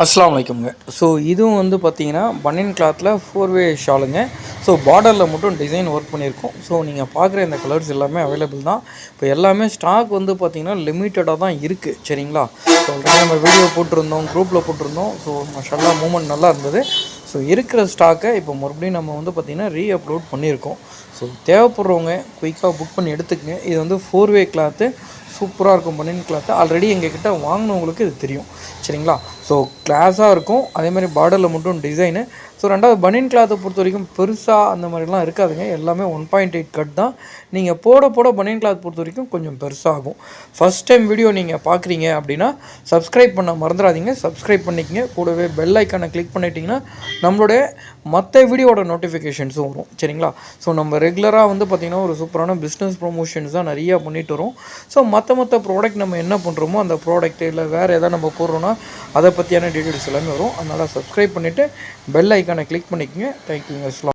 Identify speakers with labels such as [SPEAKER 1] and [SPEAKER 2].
[SPEAKER 1] அஸ்ஸலாமு அலைக்கும்ங்க. ஸோ இதுவும் வந்து பார்த்தீங்கன்னா பனியன் கிளாத்தில் 4-வே ஷாலுங்க. ஸோ பார்டரில் மட்டும் டிசைன் ஒர்க் பண்ணியிருக்கோம். ஸோ நீங்கள் பார்க்குற இந்த கலர்ஸ் எல்லாமே அவைலபிள் தான். இப்போ எல்லாமே ஸ்டாக் வந்து பார்த்தீங்கன்னா லிமிட்டடாக தான் இருக்குது. சரிங்களா? ஸோ ஆல்ரெடி நம்ம வீடியோ போட்டிருந்தோம், குரூப்பில் போட்டிருந்தோம். ஸோ மாஷாஅல்லாஹ் மூவ்மெண்ட் நல்லா இருந்தது. ஸோ இருக்கிற ஸ்டாக்கை இப்போ மறுபடியும் நம்ம வந்து பார்த்திங்கன்னா அப்லோட் பண்ணியிருக்கோம். ஸோ தேவைப்படுறவங்க குயிக்காக புக் பண்ணி எடுத்துக்கங்க. இது வந்து 4-வே கிளாத்து சூப்பராக இருக்கும். பனியன் கிளாத்து ஆல்ரெடி எங்ககிட்ட வாங்கினவங்களுக்கு இது தெரியும். சரிங்களா? ஸோ கிளாஸாக இருக்கும். அதேமாதிரி பார்டரில் மட்டும் டிசைனு. ஸோ ரெண்டாவது பனியன் கிளாத்தை பொறுத்த வரைக்கும் பெருசாக அந்த மாதிரிலாம் இருக்காதுங்க. எல்லாமே 1.8 கட் தான். நீங்கள் போட பனியன் கிளாத் பொறுத்த வரைக்கும் கொஞ்சம் பெருசாகும். ஃபஸ்ட் டைம் வீடியோ நீங்கள் பார்க்குறீங்க அப்படின்னா சப்ஸ்கிரைப் பண்ண மறந்துடாதீங்க. சப்ஸ்கிரைப் பண்ணிக்கங்க. கூடவே பெல் ஐக்கானை கிளிக் பண்ணிட்டீங்கன்னா நம்மளுடைய மற்ற வீடியோட நோட்டிஃபிகேஷன்ஸும் வரும். சரிங்களா? ஸோ நம்ம ரெகுலராக வந்து பார்த்திங்கன்னா ஒரு சூப்பரான பிஸ்னஸ் ப்ரொமோஷன்ஸ் தான் நிறையா பண்ணிட்டு வரோம். ஸோ மற்ற ப்ராடக்ட் நம்ம என்ன பண்ணுறோமோ அந்த ப்ராடக்ட் இல்லை வேறு எதாவது நம்ம போடுறோன்னா அதை பற்றியான டீட்டெயில்ஸ் எல்லாமே வரும். அதனால் சப்ஸ்கிரைப் பண்ணிவிட்டு பெல் ஐக்கானை கிளிக் பண்ணிக்கங்க. தேங்க்யூங்க.